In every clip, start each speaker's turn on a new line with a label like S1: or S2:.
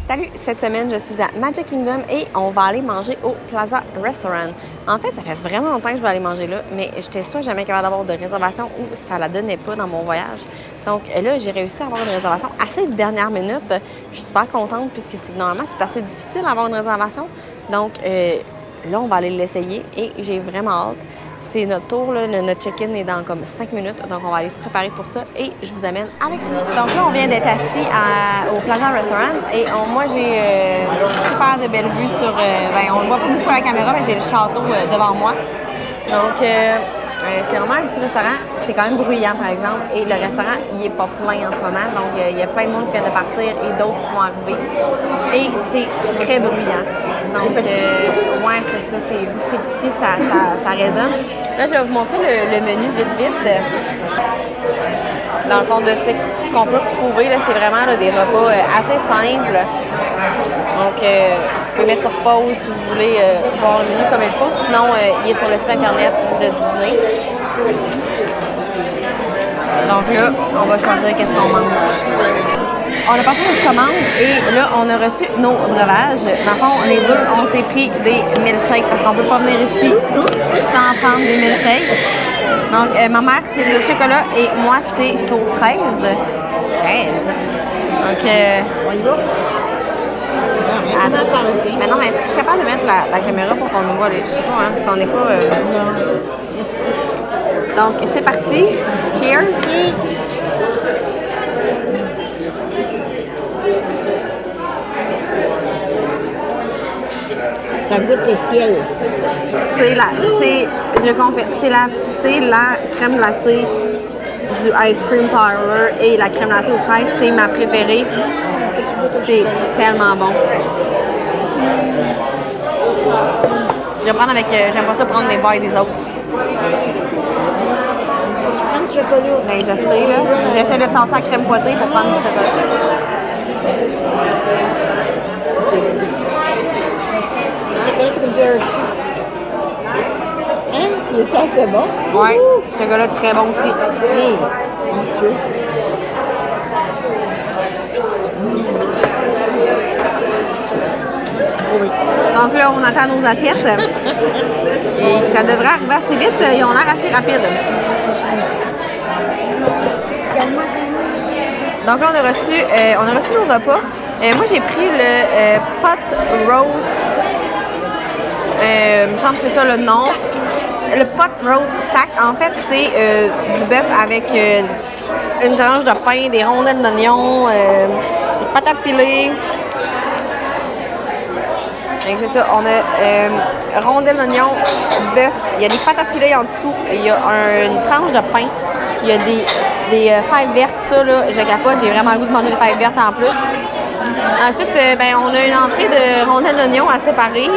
S1: Salut! Cette semaine, je suis à Magic Kingdom et on va aller manger au Plaza Restaurant. En fait, ça fait vraiment longtemps que je vais aller manger là, mais j'étais soit jamais capable d'avoir de réservation ou ça la donnait pas dans mon voyage. Donc là, j'ai réussi à avoir une réservation assez de dernière minute. Je suis super contente puisque normalement, c'est assez difficile d'avoir une réservation. Donc là, on va aller l'essayer et j'ai vraiment hâte. C'est notre tour, là, notre check-in est dans comme 5 minutes, donc on va aller se préparer pour ça et je vous amène avec nous. Donc là, on vient d'être assis au Plaza Restaurant et moi, j'ai super de belles vues sur... on ne voit pas beaucoup à la caméra, mais j'ai le château devant moi. Donc, c'est vraiment un petit restaurant. C'est quand même bruyant, par exemple, et le restaurant, il n'est pas plein en ce moment, donc il y a plein de monde qui vient de partir et d'autres qui vont arriver. Et c'est très bruyant. Donc, ouais, c'est ça. Vu que c'est petit, ça résonne. Là, je vais vous montrer le menu vite. Dans le fond, de ce qu'on peut retrouver, là, c'est vraiment là, des repas assez simples. Donc, vous pouvez mettre sur pause si vous voulez voir le menu comme il faut. Sinon, il est sur le site internet de Disney. Donc là, on va choisir qu'est-ce qu'on mange. On a passé notre commande et là, on a reçu nos breuvages. Dans le fond, les deux, on s'est pris des milkshakes parce qu'on ne peut pas venir ici sans prendre des milkshakes. Donc, ma mère, c'est le chocolat et moi, c'est aux fraises. Donc, on y va? Mais non, mais si je suis capable de mettre la caméra pour qu'on nous voit, je sais pas, hein, parce qu'on n'est pas... Donc, c'est parti. Cheers!
S2: Ça goûte le ciel.
S1: Je confirme, c'est la crème glacée du Ice Cream Parlor et la crème glacée aux fraises, c'est ma préférée. C'est tellement bon. Je vais prendre avec... j'aime pas ça prendre des bails des autres.
S2: Tu prends du chocolat.
S1: Ben, je sais, là. J'essaie de tasser la crème fouettée pour prendre du chocolat.
S2: Le chocolat, c'est comme du Hershey. Hein? Il est assez bon?
S1: Ouais, le chocolat très bon aussi.
S2: Hey, mon Dieu. Oui.
S1: Donc là, on attend nos assiettes. Et ça devrait arriver assez vite. Ils ont l'air assez rapides. Donc là, on a reçu nos repas. Moi, j'ai pris le pot roast. Il me semble que c'est ça le nom. Le pot roast stack, en fait, c'est du bœuf avec une tranche de pain, des rondelles d'oignon, des patates pilées. Donc c'est ça, on a rondelles d'oignon, bœuf, il y a des patates pilées en dessous, il y a une tranche de pain, il y a des fèves vertes, ça là, je capote, j'ai vraiment le goût de manger des fèves vertes en plus. Ensuite, on a une entrée de rondelles d'oignon à séparer.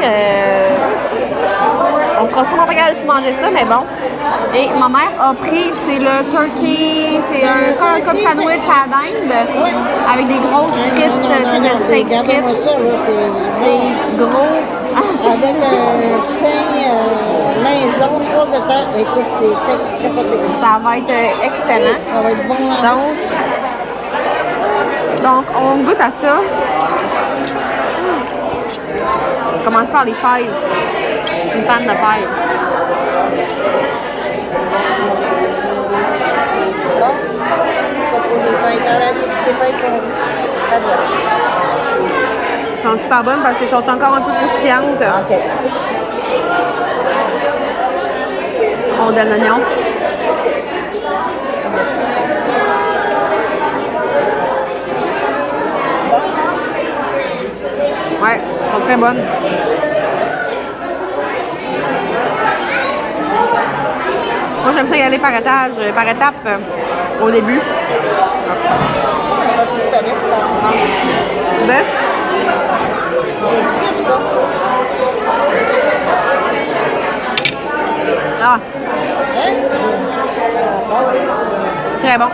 S1: On sera sûrement pas capable de tout manger ça, mais bon. Et ma mère a pris, c'est le turkey, c'est un comme sandwich à la dinde, avec des grosses frites, de steak frites. C'est gros.
S2: Elle donne un pain maison, 3 de temps. Écoute, c'est capoté.
S1: Ça va être excellent.
S2: Ça va être bon.
S1: Donc, on goûte à ça. On commence par les fèves. Je suis une fan de fèves. Elles sont super bonnes parce qu'elles sont encore un peu croustillantes.
S2: OK.
S1: Rondelles d'oignon. Ouais, elles sont très bonnes. Moi, j'aime ça y aller par étape au début. Bœuf. Ah. Très bon.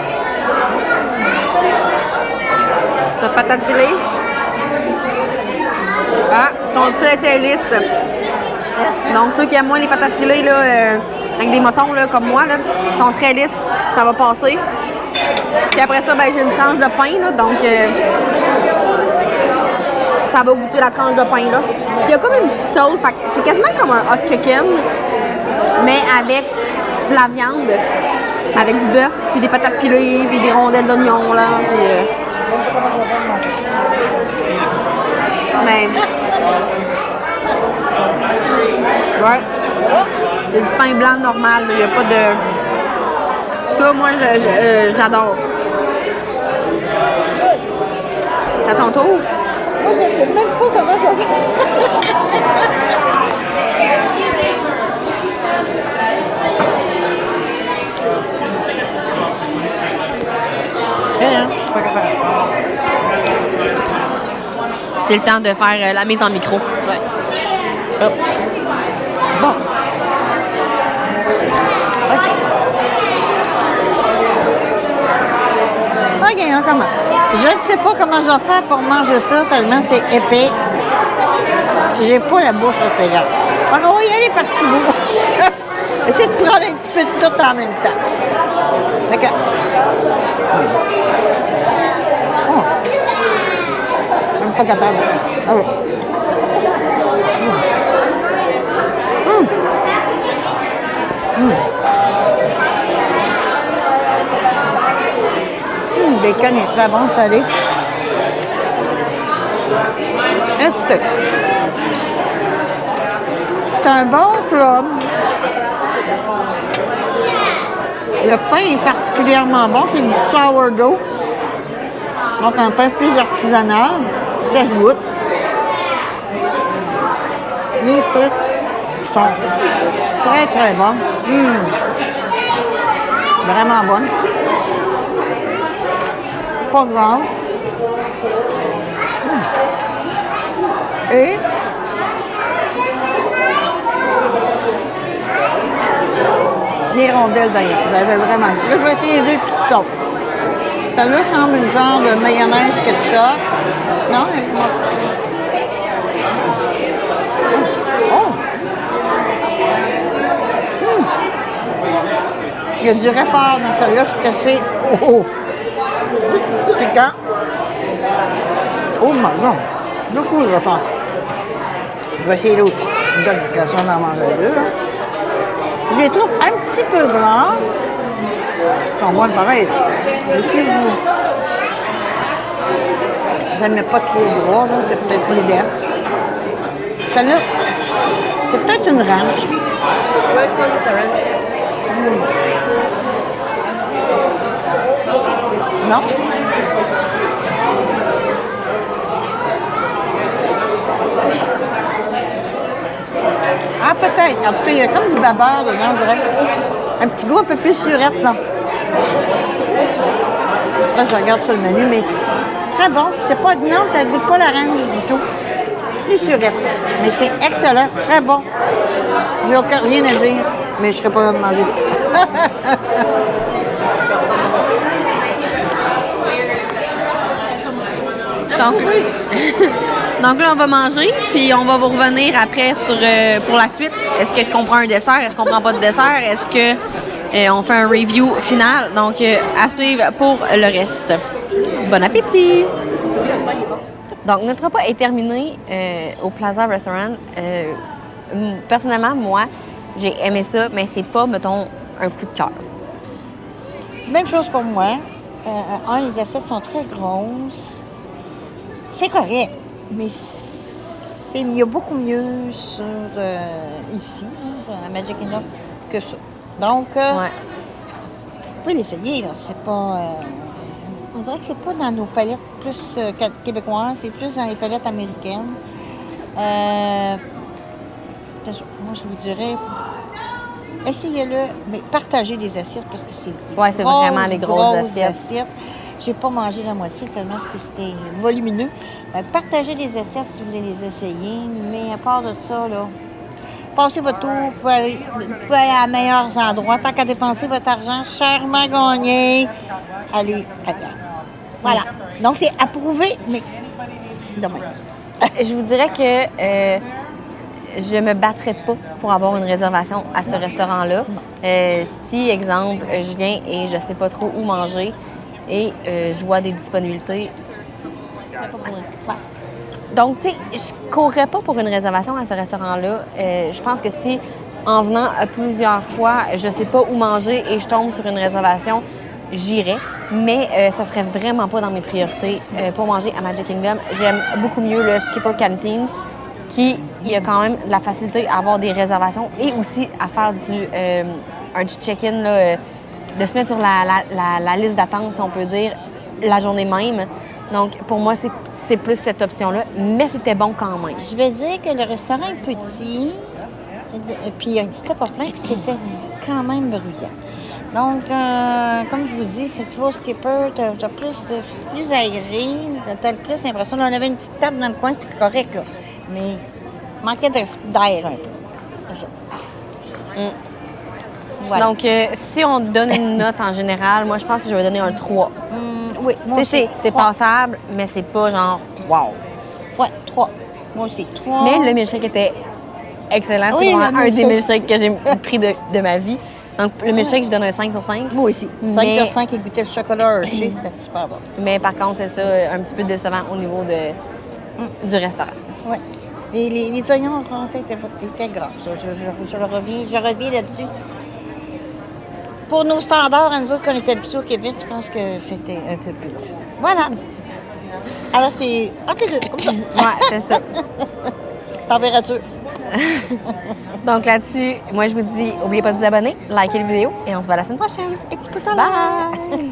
S1: Ça, patates pilées. Ah, ils sont très lisses. Donc, ceux qui aiment moins les patates pilées, là, avec des motons là, comme moi, là, sont très lisses. Ça va passer. Puis après ça, ben, j'ai une tranche de pain. Là, donc, ça va goûter la tranche de pain, là. Puis il y a comme une petite sauce. C'est quasiment comme un hot chicken, mais avec de la viande, avec du bœuf, puis des patates pilées, puis des rondelles d'oignon, là. Puis, mais... Ouais. C'est du pain blanc normal, il n'y a pas de... En tout cas, moi, j'adore. C'est à ton tour?
S2: Moi, je sais même pas comment ça va. Je suis pas capable.
S1: C'est le temps de faire la mise en micro.
S2: Ouais. Hop. Bon. OK, on commence. Je ne sais pas comment je vais faire pour manger ça, tellement c'est épais. J'ai pas la bouche assez grande. Donc, on va y aller par petits bouts. Essayer de prendre un petit peu de tout en même temps. OK. Oh. Je suis même pas capable. Ah oui. Le bacon est très bon, salé. Un petit peu. C'est un bon plat. Le pain est particulièrement bon. C'est du sourdough. Donc un pain plus artisanal. Ça se goûte. Les frites sont très, très bonnes. Vraiment bonnes. Pas grave. Et les rondelles d'oignon. Vous avez vraiment... Là, je vais essayer les deux petites sauces. Celle-là semble une genre de mayonnaise ketchup. Non? Oh! Il y a du réfort dans celle-là. C'est assez... Oh! Piquant. Oh my God! Beaucoup de réfort. Je vais essayer l'autre. Je donne l'occasion d'en manger deux. Je les trouve un petit peu grasses. Ils sont bonnes pareil. Mais si vous n'aimez pas trop gras, là, c'est peut-être pas l'idéal. Celle-là, c'est peut-être une ranch.
S1: Oui, je pense que c'est ranch.
S2: Non? Ah, peut-être. En tout cas, il y a comme du babeur dedans, on dirait. Un petit goût un peu plus surette, là. Là, je regarde sur le menu, mais c'est très bon. C'est pas... Non, ça ne goûte pas l'orange du tout. Plus surette. Mais c'est excellent. Très bon. J'ai aucun rien à dire, mais je ne serais pas capable de manger.
S1: Donc là, on va manger, puis on va vous revenir après sur pour la suite. Est-ce qu'on prend un dessert? Est-ce qu'on prend pas de dessert? Est-ce que on fait un review final? Donc, à suivre pour le reste. Bon appétit! Donc, notre repas est terminé au Plaza Restaurant. Personnellement, moi, j'ai aimé ça, mais c'est pas, mettons, un coup de cœur.
S2: Même chose pour moi. Les assiettes sont très grosses. C'est correct, mais il y a beaucoup mieux sur ici, à Magic Kingdom, que ça. Donc,
S1: Ouais.
S2: vous pouvez l'essayer, là. C'est pas... on dirait que c'est pas dans nos palettes plus québécoises, c'est plus dans les palettes américaines. Moi, je vous dirais, essayez-le, mais partagez des assiettes parce que c'est
S1: vraiment les grosses assiettes.
S2: J'ai pas mangé la moitié tellement que c'était volumineux. Partagez des assiettes si vous voulez les essayer, mais à part de ça, là, passez votre tour, vous pouvez aller à meilleurs endroits. Tant qu'à dépenser votre argent chèrement gagné, allez ailleurs. Voilà. Donc, c'est approuvé, mais demain.
S1: Je vous dirais que je me battrais pas pour avoir une réservation à ce restaurant-là. Si, exemple, je viens et je sais pas trop où manger et je vois des disponibilités,
S2: Ouais.
S1: Donc, tu sais, je courrais pas pour une réservation à ce restaurant-là. Je pense que si, en venant plusieurs fois, je sais pas où manger et je tombe sur une réservation, j'irais. Mais ça serait vraiment pas dans mes priorités pour manger à Magic Kingdom. J'aime beaucoup mieux le Skipper Canteen, qui il y a quand même de la facilité à avoir des réservations et aussi à faire un petit check-in, là, de se mettre sur la liste d'attente, si on peut dire, la journée même. Donc, pour moi, c'est plus cette option-là, mais c'était bon quand même.
S2: Je vais dire que le restaurant est petit, puis c'était pas plein, puis c'était quand même bruyant. Donc, comme je vous dis, si tu vas au Skipper, c'est plus aéré, t'as plus l'impression. Là, on avait une petite table dans le coin, c'est correct, là. Mais manquait d'air un peu. C'est ça. Voilà.
S1: Donc, si on donne une note en général, moi, je pense que je vais donner un 3.
S2: Oui, moi
S1: Tu
S2: aussi.
S1: sais, c'est
S2: 3.
S1: passable, mais c'est pas genre wow.
S2: Ouais, 3. Moi aussi, 3.
S1: Mais le milkshake était excellent.
S2: Oui,
S1: C'est vraiment
S2: le
S1: un des
S2: milkshake.
S1: milkshakes que j'ai pris de ma vie. Donc, le milkshake, je donne un 5 sur 5.
S2: Moi aussi. 5
S1: Mais-
S2: sur 5 et goûter le chocolat Hershey, c'était super bon.
S1: Mais par contre, c'est ça, un petit peu décevant au niveau du restaurant.
S2: Oui. Et les oignons français étaient gras. Je reviens là-dessus. Pour nos standards, à nous autres, qu'on était habitués au Québec, je pense que c'était un peu plus gros. Voilà. Alors, c'est... OK, comme ça.
S1: Ouais, c'est ça.
S2: Température.
S1: Donc là-dessus, moi, je vous dis, n'oubliez pas de vous abonner, likez la vidéo et on se voit la semaine prochaine.
S2: Et tu peux ça là.
S1: Bye!